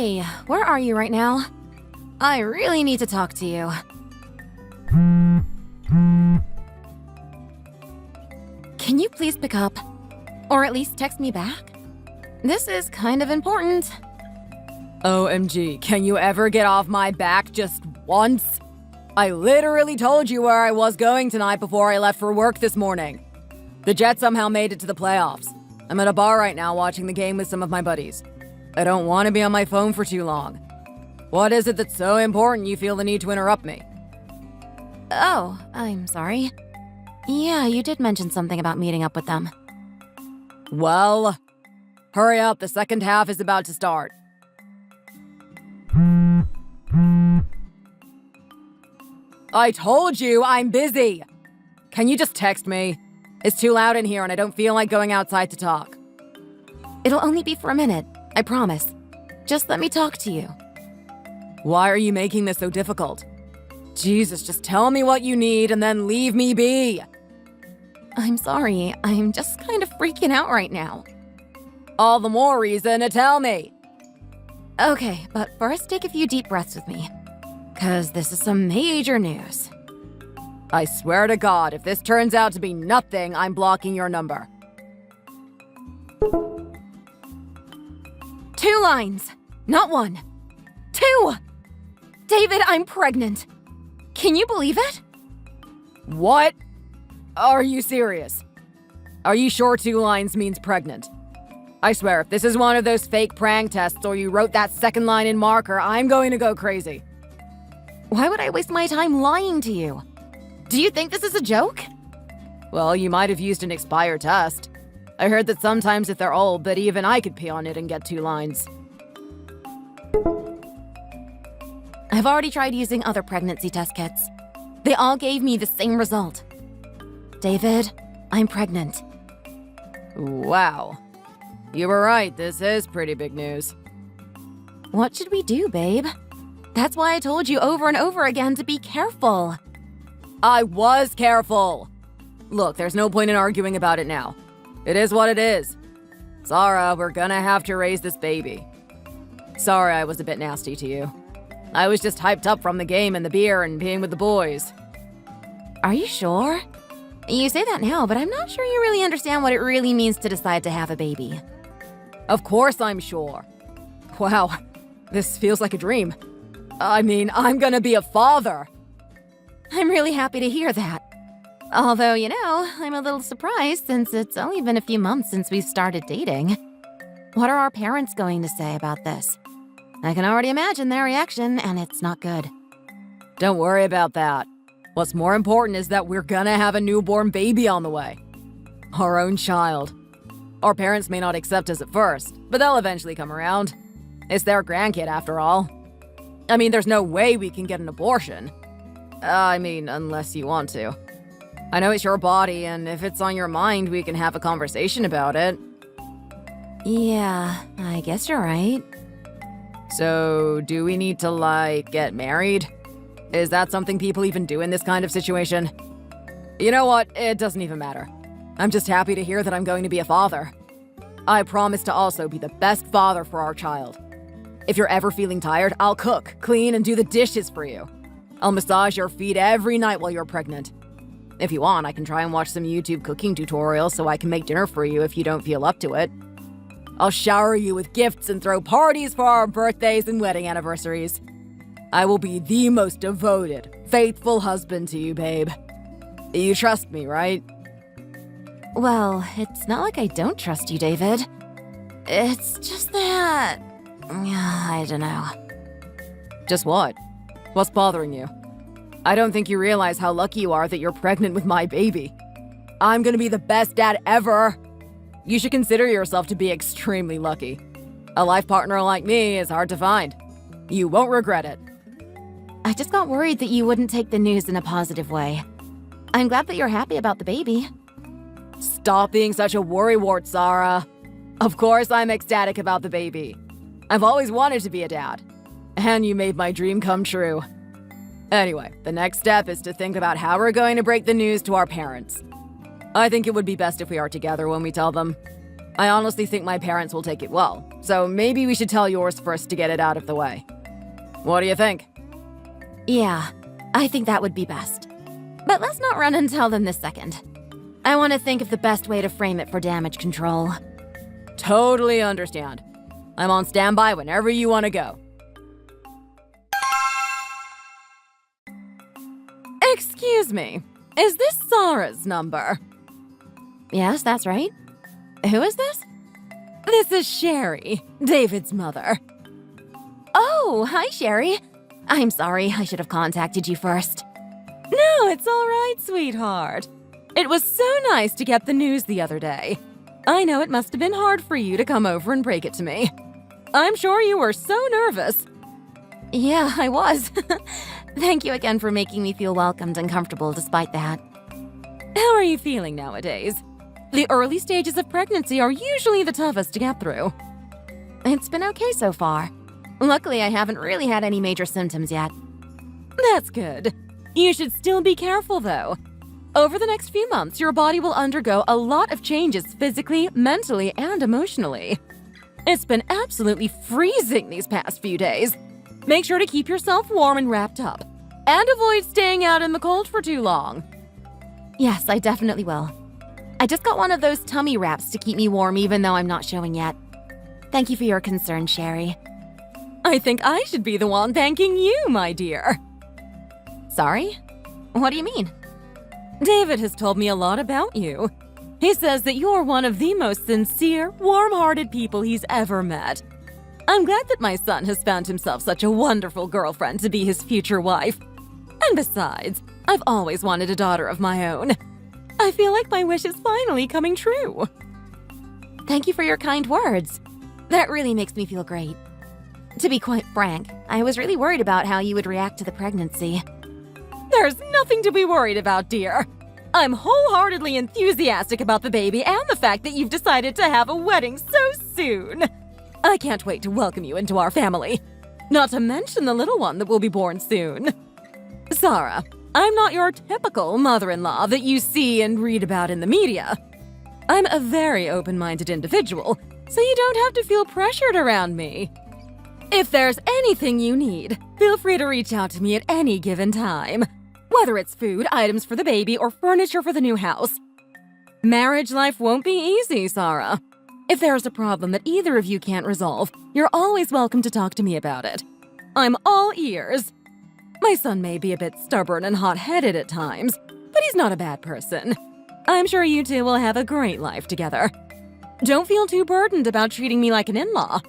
Hey, where are you right now? I really need to talk to you. Can you please pick up? Or at least text me back? This is kind of important. OMG, can you ever get off my back just once? I literally told you where I was going tonight before I left for work this morning. The Jets somehow made it to the playoffs. I'm at a bar right now watching the game with some of my buddies. I don't want to be on my phone for too long. What is it that's so important you feel the need to interrupt me? Oh, I'm sorry. Yeah, you did mention something about meeting up with them. Well, hurry up, the second half is about to start. I told you I'm busy! Can you just text me? It's too loud in here and I don't feel like going outside to talk. It'll only be for a minute, I promise. Just let me talk to you. Why are you making this so difficult? Jesus, just tell me what you need and then leave me be. I'm sorry, I'm just kind of freaking out right now. All the more reason to tell me. Okay, but first take a few deep breaths with me. 'Cause this is some major news. I swear to God, if this turns out to be nothing, I'm blocking your number. 2 lines, not 1. 2! David, I'm pregnant. Can you believe it? What? Are you serious? Are you sure 2 lines means pregnant? I swear, if this is one of those fake prank tests or you wrote that second line in marker, I'm going to go crazy. Why would I waste my time lying to you? Do you think this is a joke? Well, you might have used an expired test. I heard that sometimes if they're old, but even I could pee on it and get 2 lines. I've already tried using other pregnancy test kits. They all gave me the same result. David, I'm pregnant. Wow. You were right, this is pretty big news. What should we do, babe? That's why I told you over and over again to be careful. I was careful! Look, there's no point in arguing about it now. It is what it is. Zara, we're gonna have to raise this baby. Sorry I was a bit nasty to you. I was just hyped up from the game and the beer and being with the boys. Are you sure? You say that now, but I'm not sure you really understand what it really means to decide to have a baby. Of course I'm sure. Wow, this feels like a dream. I mean, I'm gonna be a father. I'm really happy to hear that. Although, I'm a little surprised since it's only been a few months since we started dating. What are our parents going to say about this? I can already imagine their reaction, and it's not good. Don't worry about that. What's more important is that we're gonna have a newborn baby on the way. Our own child. Our parents may not accept us at first, but they'll eventually come around. It's their grandkid after all. I mean, there's no way we can get an abortion. Unless you want to. I know it's your body, and if it's on your mind, we can have a conversation about it. Yeah, I guess you're right. So, do we need to, get married? Is that something people even do in this kind of situation? You know what? It doesn't even matter. I'm just happy to hear that I'm going to be a father. I promise to also be the best father for our child. If you're ever feeling tired, I'll cook, clean, and do the dishes for you. I'll massage your feet every night while you're pregnant. If you want, I can try and watch some YouTube cooking tutorials so I can make dinner for you if you don't feel up to it. I'll shower you with gifts and throw parties for our birthdays and wedding anniversaries. I will be the most devoted, faithful husband to you, babe. You trust me, right? Well, it's not like I don't trust you, David. It's just that... I don't know. Just what? What's bothering you? I don't think you realize how lucky you are that you're pregnant with my baby. I'm gonna be the best dad ever. You should consider yourself to be extremely lucky. A life partner like me is hard to find. You won't regret it. I just got worried that you wouldn't take the news in a positive way. I'm glad that you're happy about the baby. Stop being such a worrywart, Zara. Of course I'm ecstatic about the baby. I've always wanted to be a dad. And you made my dream come true. Anyway, the next step is to think about how we're going to break the news to our parents. I think it would be best if we are together when we tell them. I honestly think my parents will take it well, so maybe we should tell yours first to get it out of the way. What do you think? Yeah, I think that would be best. But let's not run and tell them this second. I want to think of the best way to frame it for damage control. Totally understand. I'm on standby whenever you want to go. Excuse me, is this Sarah's number? Yes, that's right. Who is this? This is Sherry, David's mother. Oh, hi, Sherry. I'm sorry, I should have contacted you first. No, it's all right, sweetheart. It was so nice to get the news the other day. I know it must have been hard for you to come over and break it to me. I'm sure you were so nervous. Yeah, I was. Thank you again for making me feel welcomed and comfortable despite that. How are you feeling nowadays? The early stages of pregnancy are usually the toughest to get through. It's been okay so far. Luckily, I haven't really had any major symptoms yet. That's good. You should still be careful, though. Over the next few months, your body will undergo a lot of changes physically, mentally, and emotionally. It's been absolutely freezing these past few days. Make sure to keep yourself warm and wrapped up. And avoid staying out in the cold for too long. Yes, I definitely will. I just got one of those tummy wraps to keep me warm even though I'm not showing yet. Thank you for your concern, Sherry. I think I should be the one thanking you, my dear. Sorry? What do you mean? David has told me a lot about you. He says that you're one of the most sincere, warm-hearted people he's ever met. I'm glad that my son has found himself such a wonderful girlfriend to be his future wife. And besides, I've always wanted a daughter of my own. I feel like my wish is finally coming true. Thank you for your kind words. That really makes me feel great. To be quite frank, I was really worried about how you would react to the pregnancy. There's nothing to be worried about, dear. I'm wholeheartedly enthusiastic about the baby and the fact that you've decided to have a wedding so soon. I can't wait to welcome you into our family. Not to mention the little one that will be born soon. Sarah, I'm not your typical mother-in-law that you see and read about in the media. I'm a very open-minded individual, so you don't have to feel pressured around me. If there's anything you need, feel free to reach out to me at any given time. Whether it's food, items for the baby, or furniture for the new house. Marriage life won't be easy, Sarah. If there's a problem that either of you can't resolve, you're always welcome to talk to me about it. I'm all ears. My son may be a bit stubborn and hot-headed at times, but he's not a bad person. I'm sure you two will have a great life together. Don't feel too burdened about treating me like an in-law.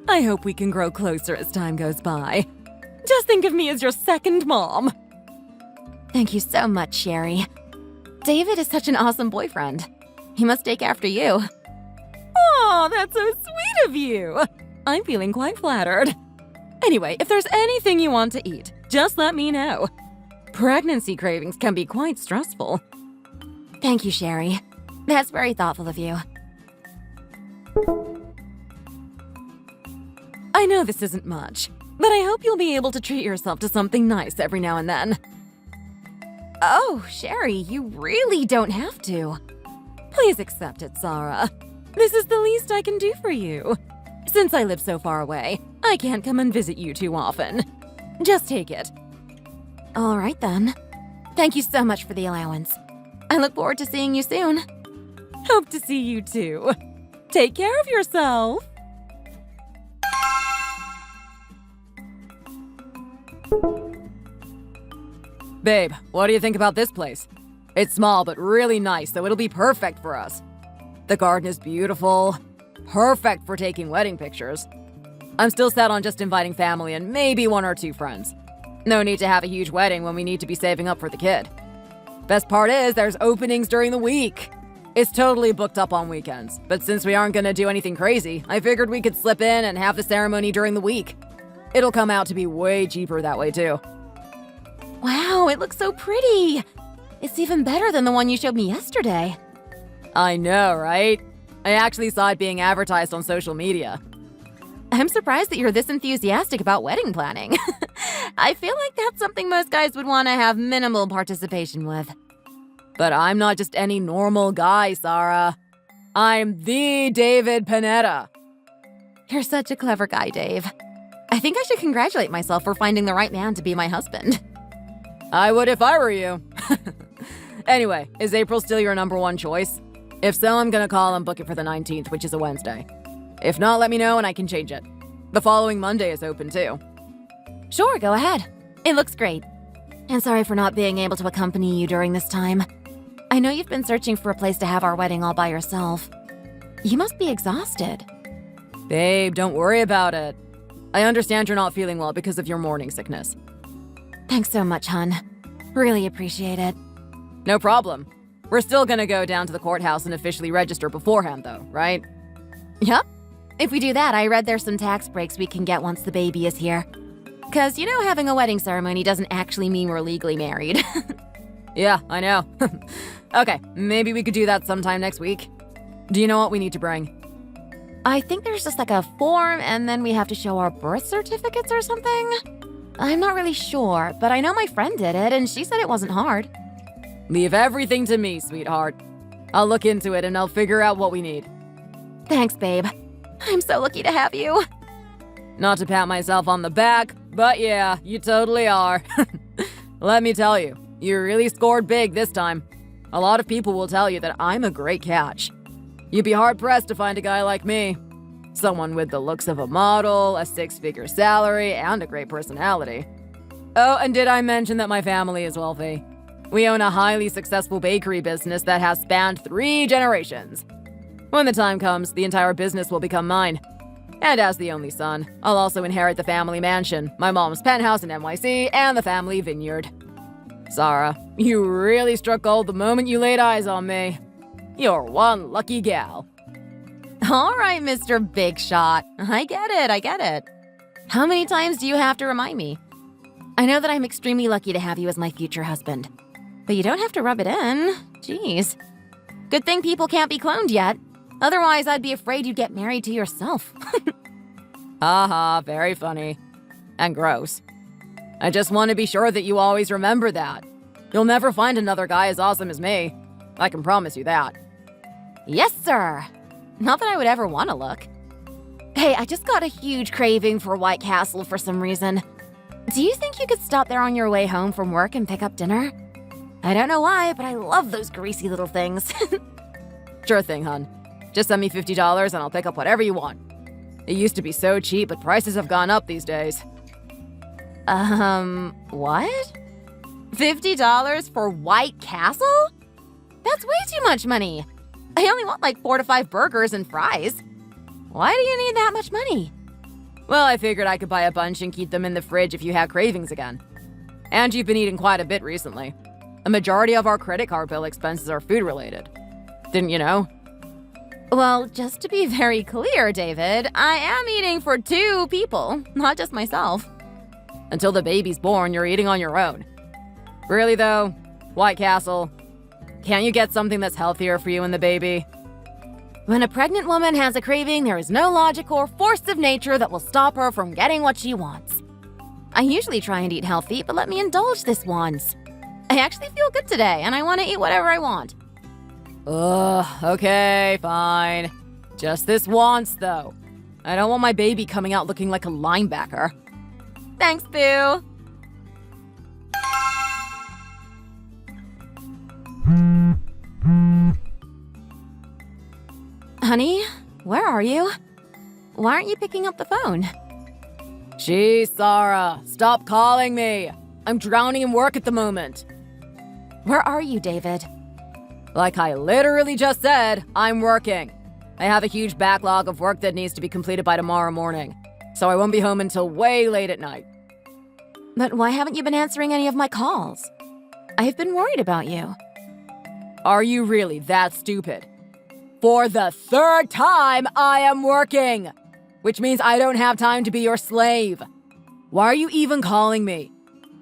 I hope we can grow closer as time goes by. Just think of me as your second mom. Thank you so much, Sherry. David is such an awesome boyfriend. He must take after you. Oh, that's so sweet of you. I'm feeling quite flattered. Anyway, if there's anything you want to eat, just let me know. Pregnancy cravings can be quite stressful. Thank you, Sherry. That's very thoughtful of you. I know this isn't much, but I hope you'll be able to treat yourself to something nice every now and then. Oh, Sherry, you really don't have to. Please accept it, Sarah. This is the least I can do for you. Since I live so far away, I can't come and visit you too often. Just take it. All right, then. Thank you so much for the allowance. I look forward to seeing you soon. Hope to see you too. Take care of yourself. Babe, what do you think about this place? It's small but really nice, so it'll be perfect for us. The garden is beautiful. Perfect for taking wedding pictures. I'm still set on just inviting family and maybe one or two friends. No need to have a huge wedding when we need to be saving up for the kid. Best part is there's openings during the week. It's totally booked up on weekends, but since we aren't gonna do anything crazy, I figured we could slip in and have the ceremony during the week. It'll come out to be way cheaper that way too. Wow, it looks so pretty. It's even better than the one you showed me yesterday. I know, right? I actually saw it being advertised on social media. I'm surprised that you're this enthusiastic about wedding planning. I feel like that's something most guys would want to have minimal participation with. But I'm not just any normal guy, Sarah. I'm the David Panetta. You're such a clever guy, Dave. I think I should congratulate myself for finding the right man to be my husband. I would if I were you. Anyway, is April still your number one choice? If so, I'm gonna call and book it for the 19th, which is a Wednesday. If not, let me know and I can change it. The following Monday is open too. Sure, go ahead. It looks great. And sorry for not being able to accompany you during this time. I know you've been searching for a place to have our wedding all by yourself. You must be exhausted. Babe, don't worry about it. I understand you're not feeling well because of your morning sickness. Thanks so much, hon. Really appreciate it. No problem. We're still gonna go down to the courthouse and officially register beforehand, though, right? Yep. If we do that, I read there's some tax breaks we can get once the baby is here. 'Cause, having a wedding ceremony doesn't actually mean we're legally married. Yeah, I know. Okay, maybe we could do that sometime next week. Do you know what we need to bring? I think there's just like a form and then we have to show our birth certificates or something. I'm not really sure, but I know my friend did it and she said it wasn't hard. Leave everything to me, sweetheart. I'll look into it and I'll figure out what we need. Thanks, babe. I'm so lucky to have you. Not to pat myself on the back, but yeah, you totally are. Let me tell you, you really scored big this time. A lot of people will tell you that I'm a great catch. You'd be hard-pressed to find a guy like me. Someone with the looks of a model, a six-figure salary, and a great personality. Oh, and did I mention that my family is wealthy? We own a highly successful bakery business that has spanned 3 generations. When the time comes, the entire business will become mine. And as the only son, I'll also inherit the family mansion, my mom's penthouse in NYC, and the family vineyard. Sarah, you really struck gold the moment you laid eyes on me. You're one lucky gal. All right, Mr. Big Shot. I get it. How many times do you have to remind me? I know that I'm extremely lucky to have you as my future husband. But you don't have to rub it in. Jeez. Good thing people can't be cloned yet. Otherwise, I'd be afraid you'd get married to yourself. Haha, very funny. And gross. I just want to be sure that you always remember that. You'll never find another guy as awesome as me. I can promise you that. Yes, sir. Not that I would ever want to look. Hey, I just got a huge craving for White Castle for some reason. Do you think you could stop there on your way home from work and pick up dinner? I don't know why, but I love those greasy little things. Sure thing, hun. Just send me $50 and I'll pick up whatever you want. It used to be so cheap, but prices have gone up these days. What? $50 for White Castle? That's way too much money. I only want like 4 to 5 burgers and fries. Why do you need that much money? Well, I figured I could buy a bunch and keep them in the fridge if you had cravings again. And you've been eating quite a bit recently. A majority of our credit card bill expenses are food-related. Didn't you know? Well, just to be very clear, David, I am eating for 2 people, not just myself. Until the baby's born, you're eating on your own. Really, though? White Castle? Can't you get something that's healthier for you and the baby? When a pregnant woman has a craving, there is no logic or force of nature that will stop her from getting what she wants. I usually try and eat healthy, but let me indulge this once. I actually feel good today, and I want to eat whatever I want. Ugh, okay, fine. Just this once, though. I don't want my baby coming out looking like a linebacker. Thanks, Boo. Honey, where are you? Why aren't you picking up the phone? Jeez, Sarah, stop calling me. I'm drowning in work at the moment. Where are you, David? Like I literally just said, I'm working. I have a huge backlog of work that needs to be completed by tomorrow morning, so I won't be home until way late at night. But why haven't you been answering any of my calls? I've been worried about you. Are you really that stupid? For the 3rd time, I am working, which means I don't have time to be your slave. Why are you even calling me?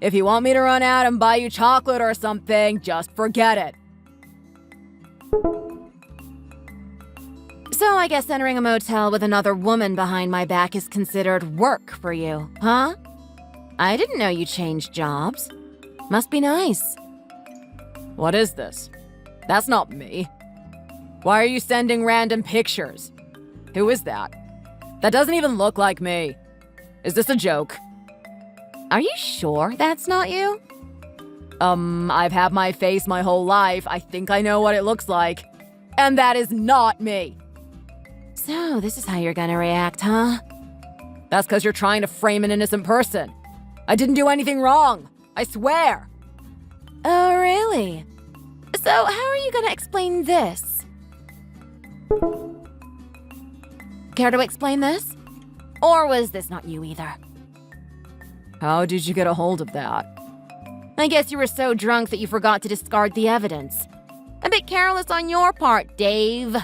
If you want me to run out and buy you chocolate or something, just forget it. So I guess entering a motel with another woman behind my back is considered work for you, huh? I didn't know you changed jobs. Must be nice. What is this? That's not me. Why are you sending random pictures? Who is that? That doesn't even look like me. Is this a joke? Are you sure that's not you? I've had my face my whole life. I think I know what it looks like. And that is not me. So, this is how you're gonna react, huh? That's because you're trying to frame an innocent person. I didn't do anything wrong. I swear. Oh, really? So, how are you gonna explain this? Care to explain this? Or was this not you either? How did you get a hold of that? I guess you were so drunk that you forgot to discard the evidence. A bit careless on your part, Dave.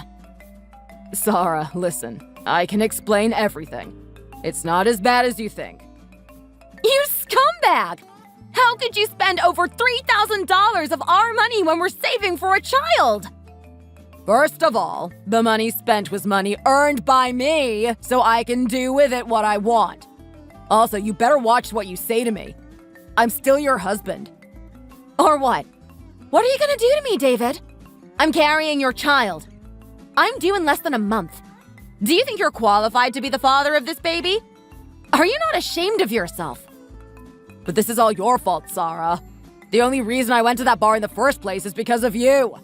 Sarah, listen. I can explain everything. It's not as bad as you think. You scumbag! How could you spend over $3,000 of our money when we're saving for a child? First of all, the money spent was money earned by me, so I can do with it what I want. Also, you better watch what you say to me. I'm still your husband. Or what? What are you gonna do to me, David? I'm carrying your child. I'm due in less than a month. Do you think you're qualified to be the father of this baby? Are you not ashamed of yourself? But this is all your fault, Sarah. The only reason I went to that bar in the first place is because of you.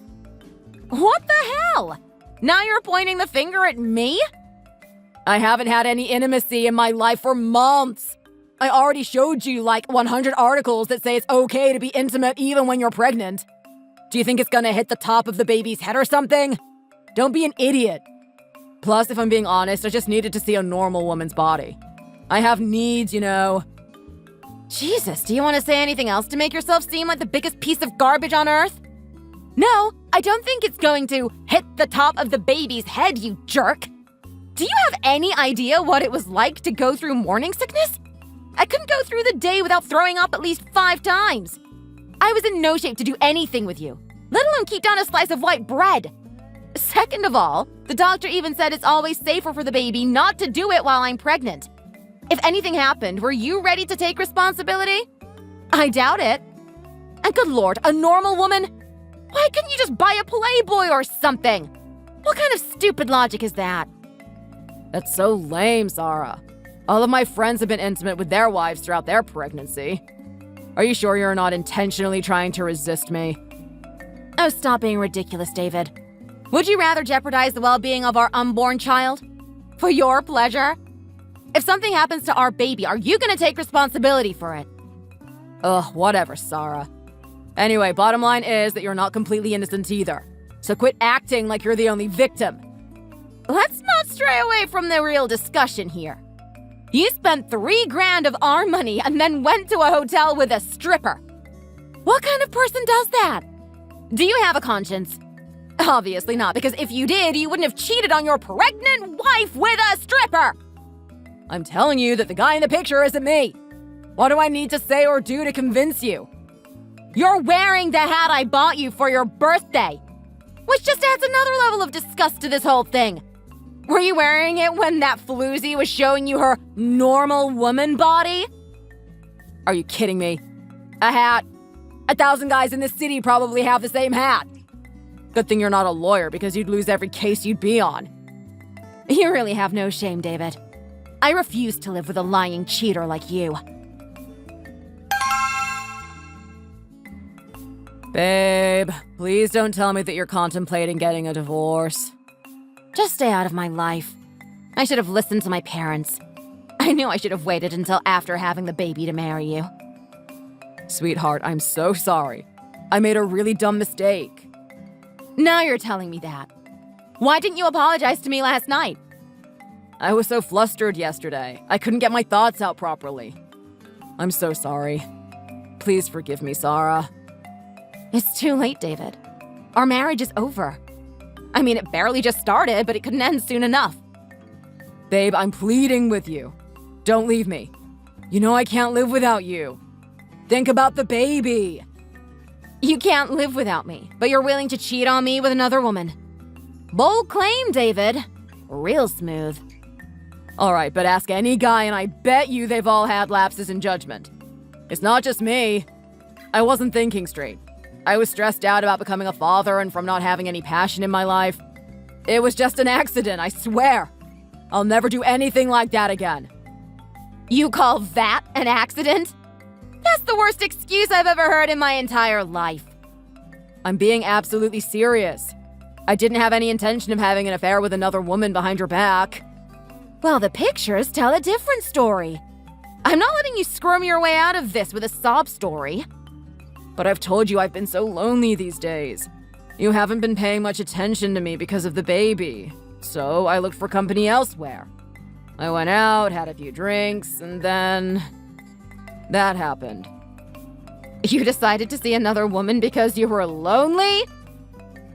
What the hell? Now you're pointing the finger at me? I haven't had any intimacy in my life for months. I already showed you like 100 articles that say it's okay to be intimate even when you're pregnant. Do you think it's gonna hit the top of the baby's head or something? Don't be an idiot. Plus, if I'm being honest, I just needed to see a normal woman's body. I have needs, you know. Jesus, do you want to say anything else to make yourself seem like the biggest piece of garbage on earth? No, I don't think it's going to hit the top of the baby's head, you jerk. Do you have any idea what it was like to go through morning sickness? I couldn't go through the day without throwing up at least 5 times. I was in no shape to do anything with you, let alone keep down a slice of white bread. Second of all, the doctor even said it's always safer for the baby not to do it while I'm pregnant. If anything happened, were you ready to take responsibility? I doubt it. And good Lord, a normal woman? Why couldn't you just buy a Playboy or something? What kind of stupid logic is that? That's so lame, Sarah. All of my friends have been intimate with their wives throughout their pregnancy. Are you sure you're not intentionally trying to resist me? Oh, stop being ridiculous, David. Would you rather jeopardize the well-being of our unborn child? For your pleasure? If something happens to our baby, are you gonna take responsibility for it? Ugh, whatever, Sarah. Anyway, bottom line is that you're not completely innocent either. So quit acting like you're the only victim. Let's not stray away from the real discussion here. You spent $3,000 of our money and then went to a hotel with a stripper. What kind of person does that? Do you have a conscience? Obviously not, because if you did, you wouldn't have cheated on your pregnant wife with a stripper! I'm telling you that the guy in the picture isn't me. What do I need to say or do to convince you? You're wearing the hat I bought you for your birthday, which just adds another level of disgust to this whole thing. Were you wearing it when that floozy was showing you her normal woman body? Are you kidding me? A hat? 1,000 guys in this city probably have the same hat. Good thing you're not a lawyer because you'd lose every case you'd be on. You really have no shame, David. I refuse to live with a lying cheater like you. Babe, please don't tell me that you're contemplating getting a divorce. Just stay out of my life. I should have listened to my parents. I knew I should have waited until after having the baby to marry you. Sweetheart, I'm so sorry. I made a really dumb mistake. Now you're telling me that. Why didn't you apologize to me last night? I was so flustered yesterday. I couldn't get my thoughts out properly. I'm so sorry. Please forgive me, Sarah. It's too late, David. Our marriage is over. I mean, it barely just started, but it couldn't end soon enough. Babe, I'm pleading with you. Don't leave me. You know I can't live without you. Think about the baby. You can't live without me, but you're willing to cheat on me with another woman. Bold claim, David. Real smooth. All right, but ask any guy and I bet you they've all had lapses in judgment. It's not just me. I wasn't thinking straight. I was stressed out about becoming a father and from not having any passion in my life. It was just an accident, I swear. I'll never do anything like that again. You call that an accident? That's the worst excuse I've ever heard in my entire life. I'm being absolutely serious. I didn't have any intention of having an affair with another woman behind your back. Well, the pictures tell a different story. I'm not letting you squirm your way out of this with a sob story. But I've told you I've been so lonely these days. You haven't been paying much attention to me because of the baby, so I looked for company elsewhere. I went out, had a few drinks, and then that happened. You decided to see another woman because you were lonely?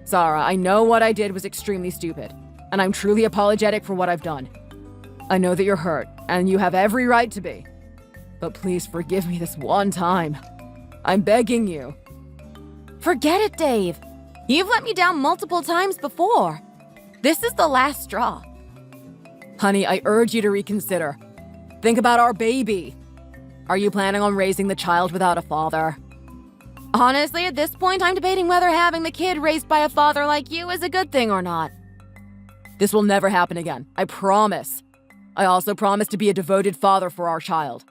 Sarah, I know what I did was extremely stupid, and I'm truly apologetic for what I've done. I know that you're hurt, and you have every right to be. But please forgive me this one time. I'm begging you. Forget it, Dave. You've let me down multiple times before. This is the last straw. Honey, I urge you to reconsider. Think about our baby. Are you planning on raising the child without a father? Honestly, at this point, I'm debating whether having the kid raised by a father like you is a good thing or not. This will never happen again, I promise. I also promise to be a devoted father for our child.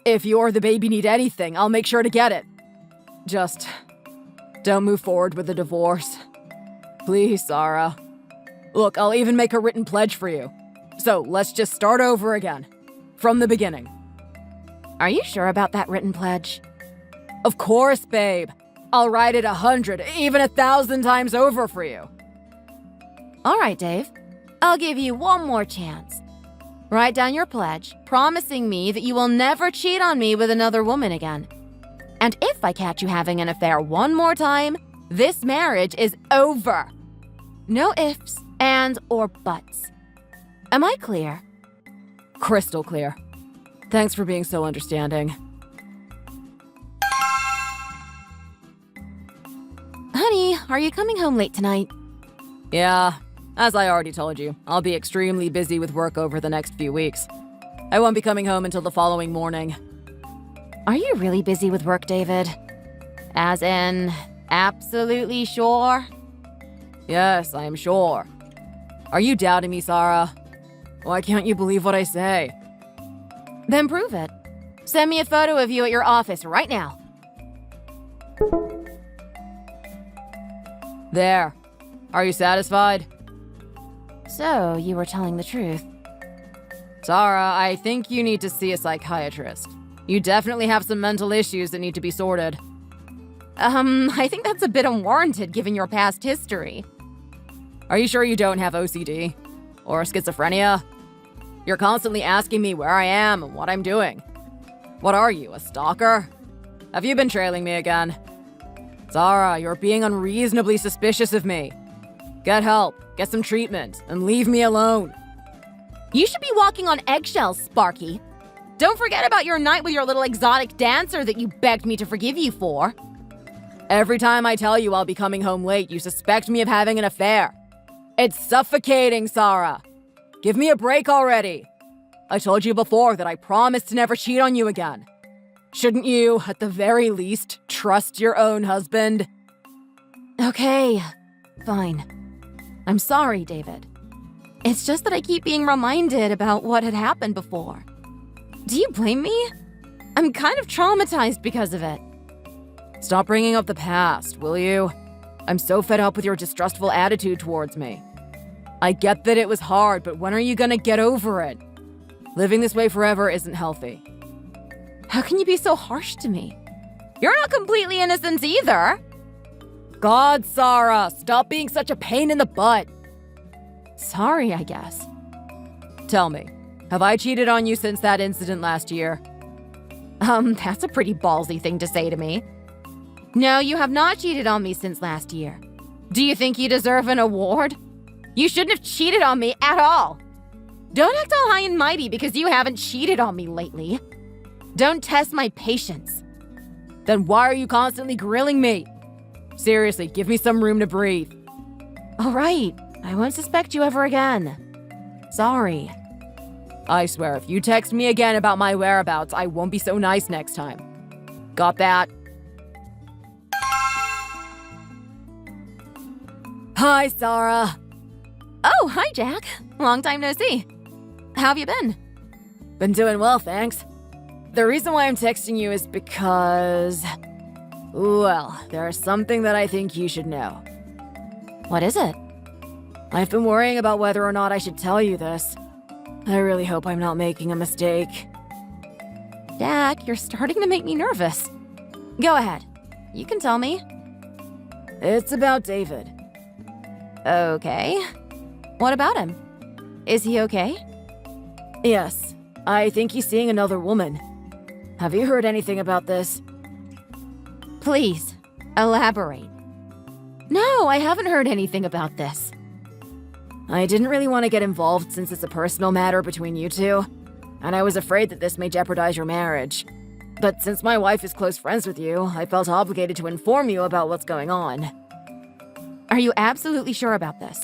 If you or the baby need anything, I'll make sure to get it. Just don't move forward with the divorce. Please, Sarah. Look, I'll even make a written pledge for you. So let's just start over again. From the beginning. Are you sure about that written pledge? Of course, babe. I'll write it 100, even 1,000 times over for you. All right, Dave. I'll give you one more chance. Write down your pledge, promising me that you will never cheat on me with another woman again. And if I catch you having an affair one more time, this marriage is over. No ifs, ands, or buts. Am I clear? Crystal clear. Thanks for being so understanding. Honey, are you coming home late tonight? Yeah, as I already told you, I'll be extremely busy with work over the next few weeks. I won't be coming home until the following morning. Are you really busy with work, David? As in, absolutely sure? Yes, I am sure. Are you doubting me, Sarah? Why can't you believe what I say? Then prove it. Send me a photo of you at your office right now. There. Are you satisfied? So, you were telling the truth. Sarah, I think you need to see a psychiatrist. You definitely have some mental issues that need to be sorted. I think that's a bit unwarranted given your past history. Are you sure you don't have OCD? Or schizophrenia? You're constantly asking me where I am and what I'm doing. What are you, a stalker? Have you been trailing me again? Sarah, you're being unreasonably suspicious of me. Get help, get some treatment, and leave me alone. You should be walking on eggshells, Sparky. Don't forget about your night with your little exotic dancer that you begged me to forgive you for. Every time I tell you I'll be coming home late, you suspect me of having an affair. It's suffocating, Sarah. Give me a break already. I told you before that I promised to never cheat on you again. Shouldn't you, at the very least, trust your own husband? Okay, fine. I'm sorry, David. It's just that I keep being reminded about what had happened before. Do you blame me? I'm kind of traumatized because of it. Stop bringing up the past, will you? I'm so fed up with your distrustful attitude towards me. I get that it was hard, but when are you gonna get over it? Living this way forever isn't healthy. How can you be so harsh to me? You're not completely innocent either. God, Sarah, stop being such a pain in the butt. Sorry, I guess. Tell me, have I cheated on you since that incident last year? That's a pretty ballsy thing to say to me. No, you have not cheated on me since last year. Do you think you deserve an award? You shouldn't have cheated on me at all. Don't act all high and mighty because you haven't cheated on me lately. Don't test my patience. Then why are you constantly grilling me? Seriously, give me some room to breathe. All right, I won't suspect you ever again. Sorry. I swear, if you text me again about my whereabouts, I won't be so nice next time. Got that? Hi, Sarah. Oh, hi, Jack. Long time no see. How have you been? Been doing well, thanks. The reason why I'm texting you is because... well, there's something that I think you should know. What is it? I've been worrying about whether or not I should tell you this. I really hope I'm not making a mistake. Jack, you're starting to make me nervous. Go ahead. You can tell me. It's about David. Okay. What about him? Is he okay? Yes, I think he's seeing another woman. Have you heard anything about this? Please, elaborate. No, I haven't heard anything about this. I didn't really want to get involved since it's a personal matter between you two, and I was afraid that this may jeopardize your marriage. But since my wife is close friends with you, I felt obligated to inform you about what's going on. Are you absolutely sure about this?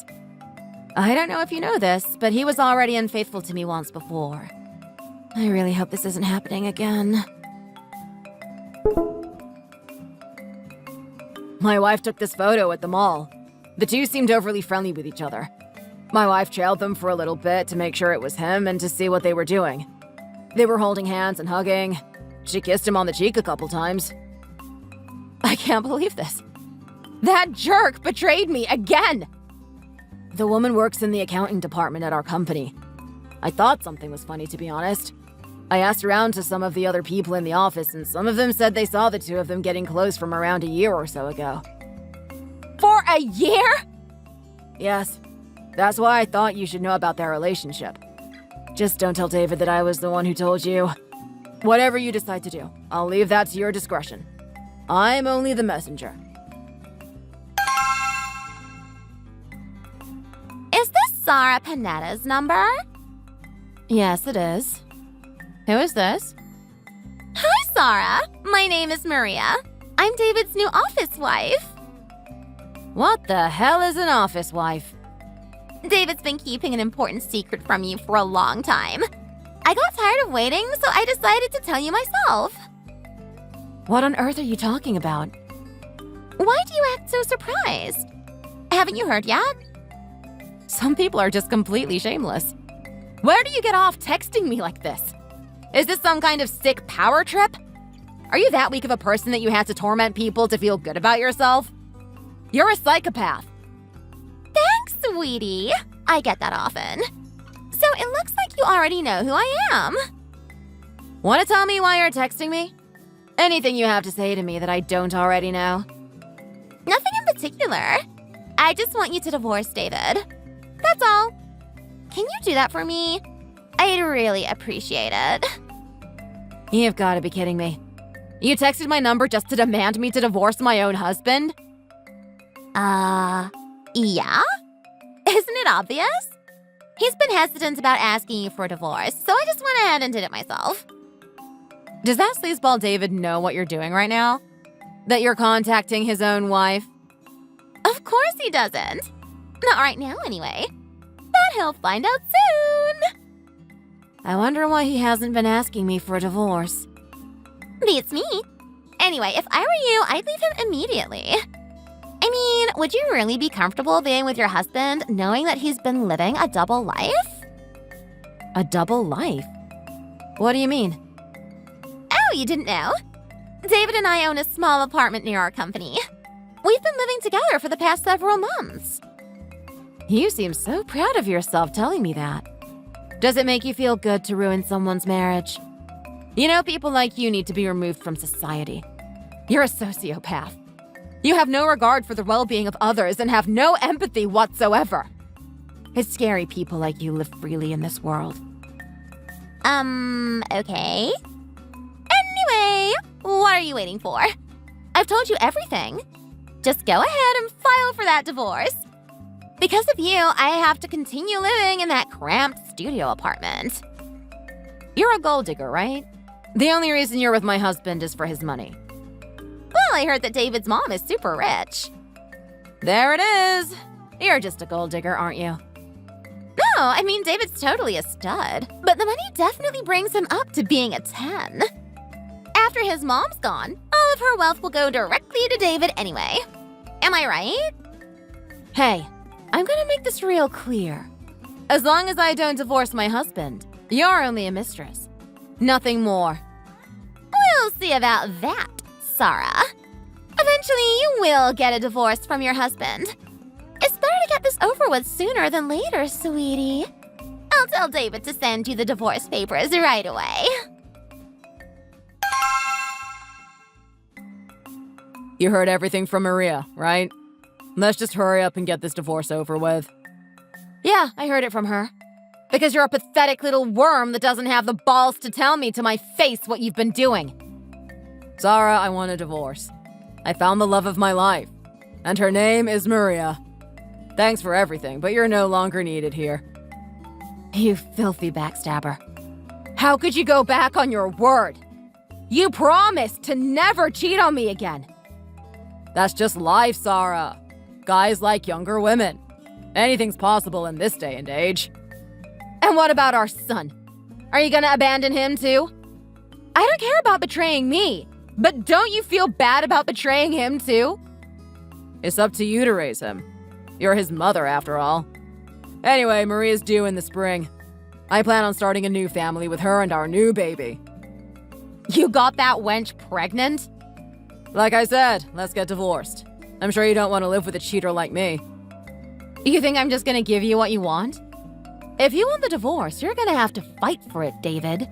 I don't know if you know this, but he was already unfaithful to me once before. I really hope this isn't happening again. My wife took this photo at the mall. The two seemed overly friendly with each other. My wife trailed them for a little bit to make sure it was him and to see what they were doing. They were holding hands and hugging. She kissed him on the cheek a couple times. I can't believe this. That jerk betrayed me again! The woman works in the accounting department at our company. I thought something was funny, to be honest. I asked around to some of the other people in the office, and some of them said they saw the two of them getting close from around a year or so ago. For a year? Yes. That's why I thought you should know about their relationship. Just don't tell David that I was the one who told you. Whatever you decide to do, I'll leave that to your discretion. I'm only the messenger. Is this Sarah Panetta's number? Yes, it is. Who is this? Hi, Sarah. My name is Maria. I'm David's new office wife. What the hell is an office wife? David's been keeping an important secret from you for a long time. I got tired of waiting, so I decided to tell you myself. What on earth are you talking about? Why do you act so surprised? Haven't you heard yet? Some people are just completely shameless. Where do you get off texting me like this? Is this some kind of sick power trip? Are you that weak of a person that you had to torment people to feel good about yourself? You're a psychopath. Thanks, sweetie. I get that often. So it looks like you already know who I am. Want to tell me why you're texting me? Anything you have to say to me that I don't already know? Nothing in particular. I just want you to divorce David. That's all. Can you do that for me? I'd really appreciate it. You've got to be kidding me. You texted my number just to demand me to divorce my own husband? Yeah? Isn't it obvious? He's been hesitant about asking you for a divorce, so I just went ahead and did it myself. Does that sleazeball David know what you're doing right now? That you're contacting his own wife? Of course he doesn't. Not right now, anyway. But he'll find out soon. I wonder why he hasn't been asking me for a divorce. Beats me. Anyway, if I were you, I'd leave him immediately. I mean, would you really be comfortable being with your husband knowing that he's been living a double life? A double life? What do you mean? Oh, you didn't know? David and I own a small apartment near our company. We've been living together for the past several months. You seem so proud of yourself telling me that. Does it make you feel good to ruin someone's marriage? You know, people like you need to be removed from society. You're a sociopath. You have no regard for the well-being of others and have no empathy whatsoever. It's scary people like you live freely in this world. Okay. Anyway, what are you waiting for? I've told you everything. Just go ahead and file for that divorce. Because of you, I have to continue living in that cramped studio apartment. You're a gold digger, right? The only reason you're with my husband is for his money. Well, I heard that David's mom is super rich. There it is. You're just a gold digger, aren't you? No, I mean, David's totally a stud. But the money definitely brings him up to being a 10. After his mom's gone, all of her wealth will go directly to David anyway. Am I right? Hey, I'm gonna make this real clear. As long as I don't divorce my husband, you're only a mistress. Nothing more. We'll see about that, Sarah. Eventually, you will get a divorce from your husband. It's better to get this over with sooner than later, sweetie. I'll tell David to send you the divorce papers right away. You heard everything from Maria, right? Let's just hurry up and get this divorce over with. Yeah, I heard it from her. Because you're a pathetic little worm that doesn't have the balls to tell me to my face what you've been doing. Sarah, I want a divorce. I found the love of my life, and her name is Maria. Thanks for everything, but you're no longer needed here. You filthy backstabber. How could you go back on your word? You promised to never cheat on me again. That's just life, Sarah. Guys like younger women. Anything's possible in this day and age. And what about our son? Are you gonna abandon him too? I don't care about betraying me, but don't you feel bad about betraying him too? It's up to you to raise him. You're his mother, after all. Anyway, Maria's due in the spring. I plan on starting a new family with her and our new baby. You got that wench pregnant? Like I said, let's get divorced. I'm sure you don't want to live with a cheater like me. You think I'm just gonna give you what you want? If you want the divorce, you're gonna have to fight for it, David.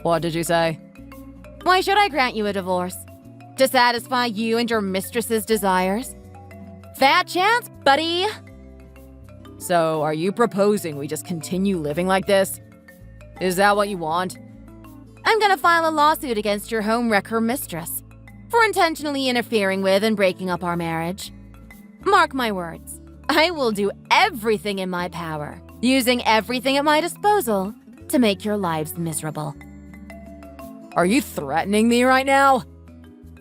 What did you say? Why should I grant you a divorce? To satisfy you and your mistress's desires? Fat chance, buddy! So, are you proposing we just continue living like this? Is that what you want? I'm gonna file a lawsuit against your homewrecker mistress for intentionally interfering with and breaking up our marriage. Mark my words, I will do everything in my power, using everything at my disposal to make your lives miserable. Are you threatening me right now?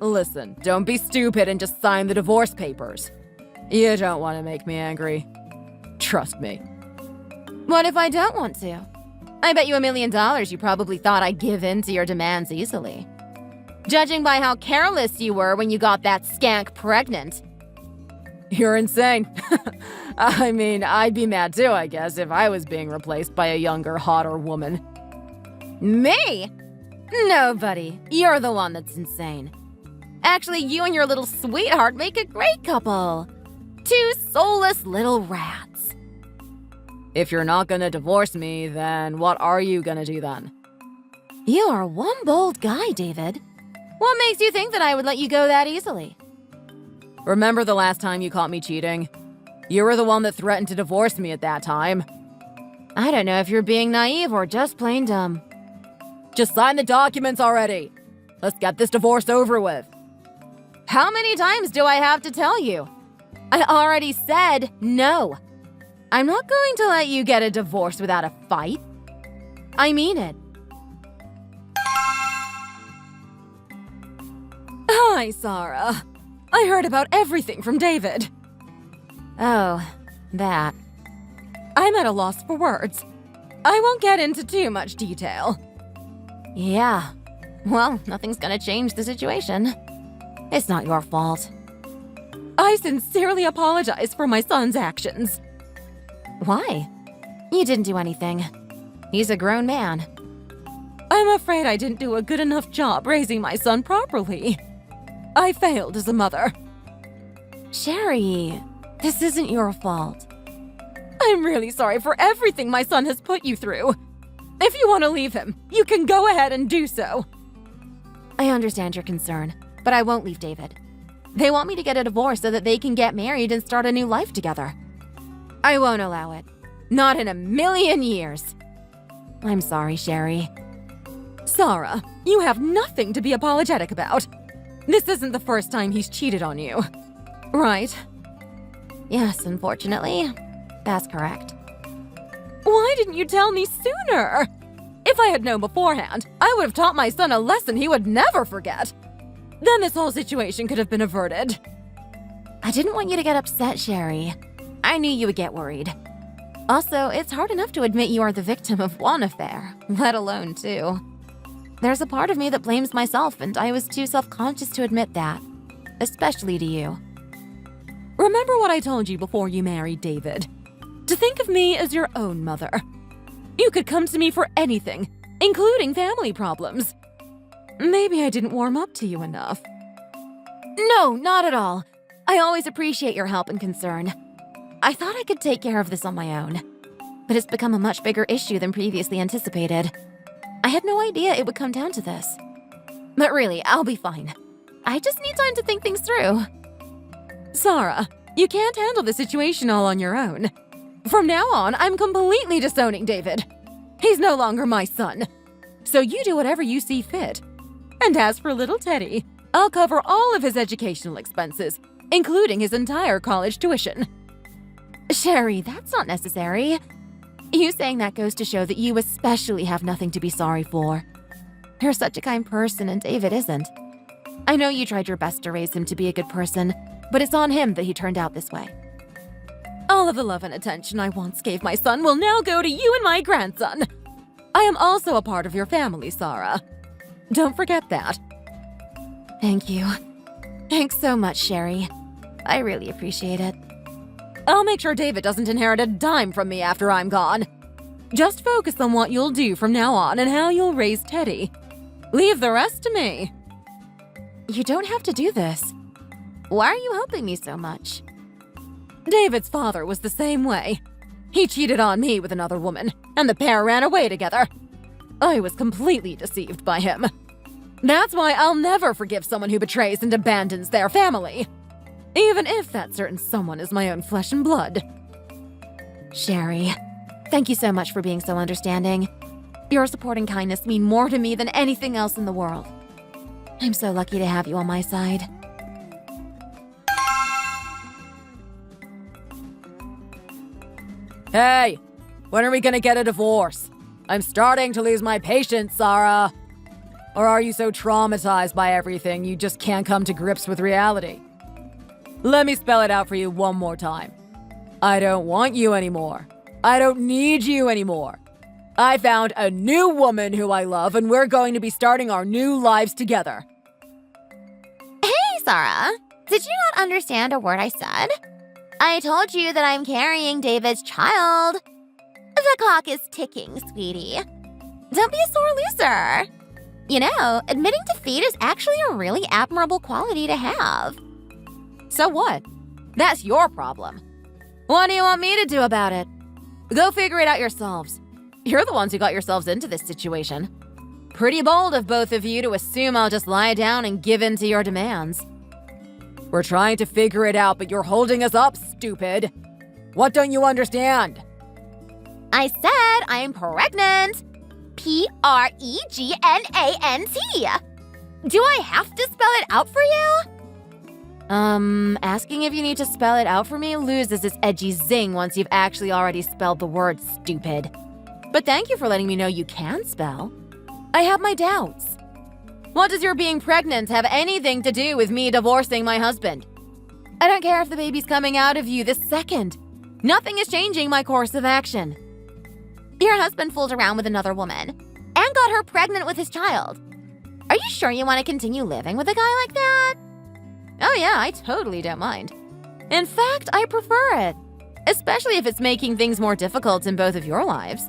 Listen, don't be stupid and just sign the divorce papers. You don't want to make me angry. Trust me. What if I don't want to? I bet you $1 million you probably thought I'd give in to your demands easily. Judging by how careless you were when you got that skank pregnant. You're insane. I mean, I'd be mad too, I guess, if I was being replaced by a younger, hotter woman. Me? No, buddy. You're the one that's insane. Actually, you and your little sweetheart make a great couple. Two soulless little rats. If you're not gonna divorce me, then what are you gonna do then? You are one bold guy, David. What makes you think that I would let you go that easily? Remember the last time you caught me cheating? You were the one that threatened to divorce me at that time. I don't know if you're being naive or just plain dumb. Just sign the documents already. Let's get this divorce over with. How many times do I have to tell you? I already said no. I'm not going to let you get a divorce without a fight. I mean it. Hi, Sarah. I heard about everything from David. Oh, that. I'm at a loss for words. I won't get into too much detail. Yeah. Well, nothing's gonna change the situation. It's not your fault. I sincerely apologize for my son's actions. Why? You didn't do anything. He's a grown man. I'm afraid I didn't do a good enough job raising my son properly. I failed as a mother. Sherry, this isn't your fault. I'm really sorry for everything my son has put you through. If you want to leave him, you can go ahead and do so. I understand your concern, but I won't leave David. They want me to get a divorce so that they can get married and start a new life together. I won't allow it. Not in a million years. I'm sorry, Sherry. Sarah, you have nothing to be apologetic about. This isn't the first time he's cheated on you. Right? Yes, unfortunately, that's correct. Why didn't you tell me sooner? If I had known beforehand, I would have taught my son a lesson he would never forget. Then this whole situation could have been averted. I didn't want you to get upset, Sherry. I knew you would get worried. Also, it's hard enough to admit you are the victim of one affair, let alone two. There's a part of me that blames myself, and I was too self-conscious to admit that, especially to you. Remember what I told you before you married David. To think of me as your own mother. You could come to me for anything, including family problems. Maybe I didn't warm up to you enough. No, not at all. I always appreciate your help and concern. I thought I could take care of this on my own, but it's become a much bigger issue than previously anticipated. I had no idea it would come down to this. But really, I'll be fine. I just need time to think things through. Sarah, you can't handle the situation all on your own. From now on, I'm completely disowning David. He's no longer my son. So you do whatever you see fit. And as for little Teddy, I'll cover all of his educational expenses, including his entire college tuition. Sherry, that's not necessary. You saying that goes to show that you especially have nothing to be sorry for. You're such a kind person and David isn't. I know you tried your best to raise him to be a good person, but it's on him that he turned out this way. All of the love and attention I once gave my son will now go to you and my grandson. I am also a part of your family, Sarah. Don't forget that. Thank you. Thanks so much, Sherry. I really appreciate it. I'll make sure David doesn't inherit a dime from me after I'm gone. Just focus on what you'll do from now on and how you'll raise Teddy. Leave the rest to me. You don't have to do this. Why are you helping me so much? David's father was the same way. He cheated on me with another woman, and the pair ran away together. I was completely deceived by him. That's why I'll never forgive someone who betrays and abandons their family, even if that certain someone is my own flesh and blood. Sherry, thank you so much for being so understanding. Your support and kindness mean more to me than anything else in the world. I'm so lucky to have you on my side. Hey, when are we gonna get a divorce? I'm starting to lose my patience, Sarah. Or are you so traumatized by everything you just can't come to grips with reality? Let me spell it out for you one more time. I don't want you anymore. I don't need you anymore. I found a new woman who I love, and we're going to be starting our new lives together. Hey, Sarah. Did you not understand a word I said? I told you that I'm carrying David's child. The clock is ticking, sweetie. Don't be a sore loser. You know, admitting defeat is actually a really admirable quality to have. So what? That's your problem. What do you want me to do about it? Go figure it out yourselves. You're the ones who got yourselves into this situation. Pretty bold of both of you to assume I'll just lie down and give in to your demands. We're trying to figure it out, but you're holding us up, stupid. What don't you understand? I said I'm pregnant. Pregnant. Do I have to spell it out for you? Asking if you need to spell it out for me loses its edgy zing once you've actually already spelled the word stupid. But thank you for letting me know you can spell. I have my doubts. What does your being pregnant have anything to do with me divorcing my husband? I don't care if the baby's coming out of you this second. Nothing is changing my course of action. Your husband fooled around with another woman and got her pregnant with his child. Are you sure you want to continue living with a guy like that? Oh yeah, I totally don't mind. In fact, I prefer it. Especially if it's making things more difficult in both of your lives.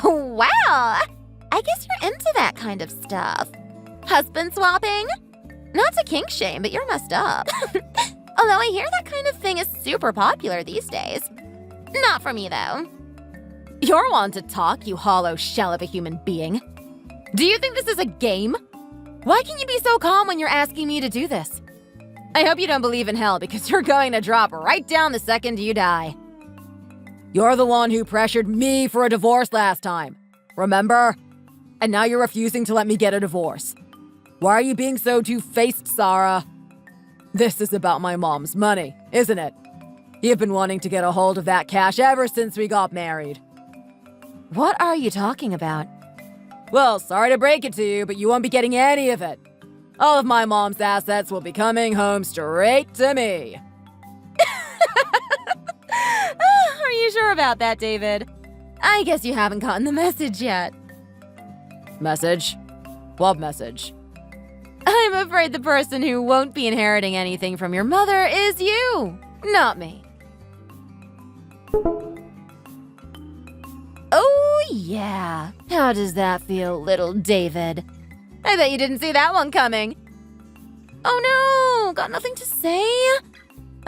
Oh, wow! I guess you're into that kind of stuff. Husband swapping? Not to kink shame, but you're messed up. Although I hear that kind of thing is super popular these days. Not for me, though. You're one to talk, you hollow shell of a human being. Do you think this is a game? Why can you be so calm when you're asking me to do this? I hope you don't believe in hell because you're going to drop right down the second you die. You're the one who pressured me for a divorce last time. Remember? And now you're refusing to let me get a divorce. Why are you being so two-faced, Sarah? This is about my mom's money, isn't it? You've been wanting to get a hold of that cash ever since we got married. What are you talking about? Well, sorry to break it to you, but you won't be getting any of it. All of my mom's assets will be coming home straight to me. Are you sure about that, David? I guess you haven't gotten the message yet. Message? What message? I'm afraid the person who won't be inheriting anything from your mother is you, not me. Oh, yeah. How does that feel, little David? I bet you didn't see that one coming. Oh no, got nothing to say?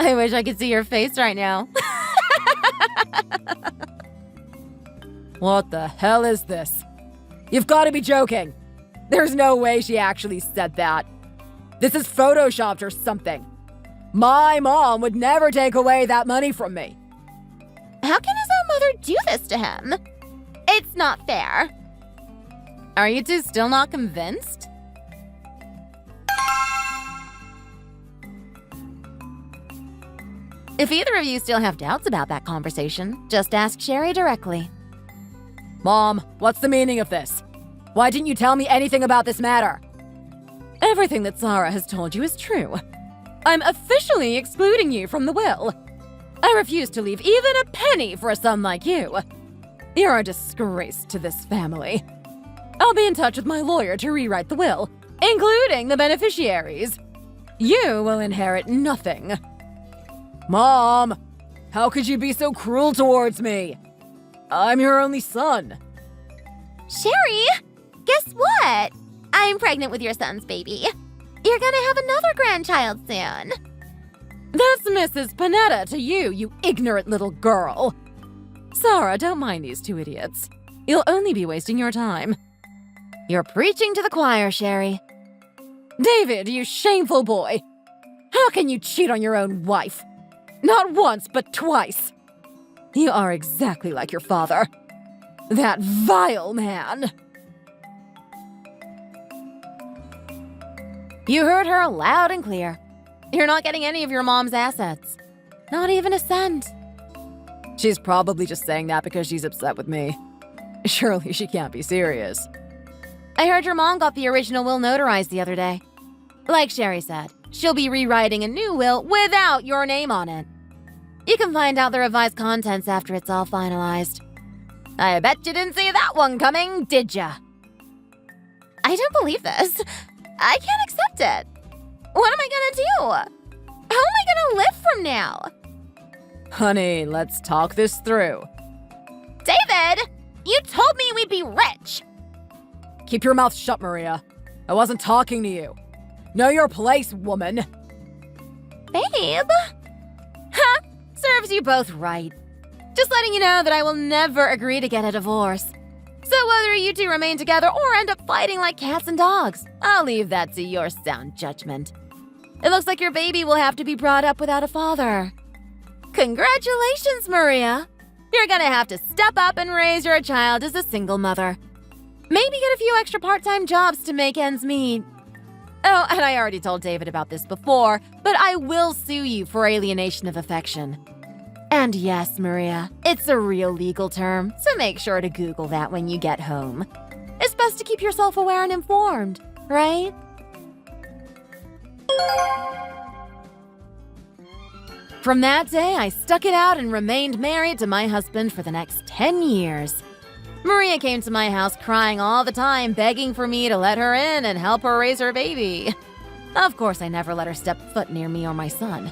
I wish I could see your face right now. What the hell is this? You've got to be joking. There's no way she actually said that. This is photoshopped or something. My mom would never take away that money from me. How can his own mother do this to him? It's not fair. Are you two still not convinced? If either of you still have doubts about that conversation, just ask Sherry directly. Mom, what's the meaning of this? Why didn't you tell me anything about this matter? Everything that Sarah has told you is true. I'm officially excluding you from the will. I refuse to leave even a penny for a son like you. You're a disgrace to this family. I'll be in touch with my lawyer to rewrite the will, including the beneficiaries. You will inherit nothing. Mom, how could you be so cruel towards me? I'm your only son. Sherry, guess what? I'm pregnant with your son's baby. You're gonna have another grandchild soon. That's Mrs. Panetta to you, you ignorant little girl. Sarah, don't mind these two idiots. You'll only be wasting your time. You're preaching to the choir, Sherry. David, you shameful boy. How can you cheat on your own wife? Not once, but twice. You are exactly like your father. That vile man. You heard her loud and clear. You're not getting any of your mom's assets. Not even a cent. She's probably just saying that because she's upset with me. Surely she can't be serious. I heard your mom got the original will notarized the other day. Like Sherry said, she'll be rewriting a new will without your name on it. You can find out the revised contents after it's all finalized. I bet you didn't see that one coming, did ya? I don't believe this. I can't accept it. What am I gonna do? How am I gonna live from now? Honey, let's talk this through. David, you told me we'd be rich. Keep your mouth shut, Maria. I wasn't talking to you. Know your place, woman. Babe. Ha! Serves you both right. Just letting you know that I will never agree to get a divorce. So whether you two remain together or end up fighting like cats and dogs, I'll leave that to your sound judgment. It looks like your baby will have to be brought up without a father. Congratulations, Maria. You're gonna have to step up and raise your child as a single mother. Maybe get a few extra part-time jobs to make ends meet. Oh, and I already told David about this before, but I will sue you for alienation of affection. And yes, Maria, it's a real legal term, so make sure to Google that when you get home. It's best to keep yourself aware and informed, right? From that day, I stuck it out and remained married to my husband for the next 10 years. Maria came to my house crying all the time, begging for me to let her in and help her raise her baby. Of course, I never let her step foot near me or my son.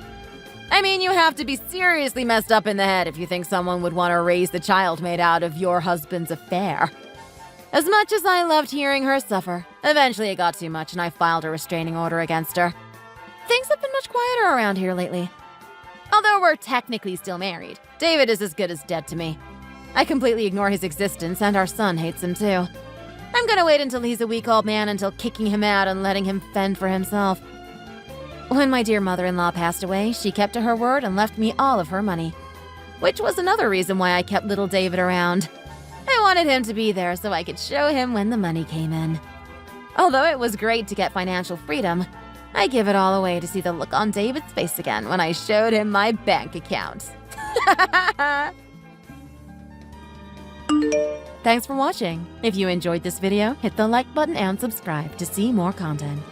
I mean, you have to be seriously messed up in the head if you think someone would want to raise the child made out of your husband's affair. As much as I loved hearing her suffer, eventually it got too much and I filed a restraining order against her. Things have been much quieter around here lately. Although we're technically still married, David is as good as dead to me. I completely ignore his existence, and our son hates him too. I'm gonna wait until he's a week-old man until kicking him out and letting him fend for himself. When my dear mother-in-law passed away, she kept to her word and left me all of her money. Which was another reason why I kept little David around. I wanted him to be there so I could show him when the money came in. Although it was great to get financial freedom, I give it all away to see the look on David's face again when I showed him my bank account. Thanks for watching. If you enjoyed this video, hit the like button and subscribe to see more content.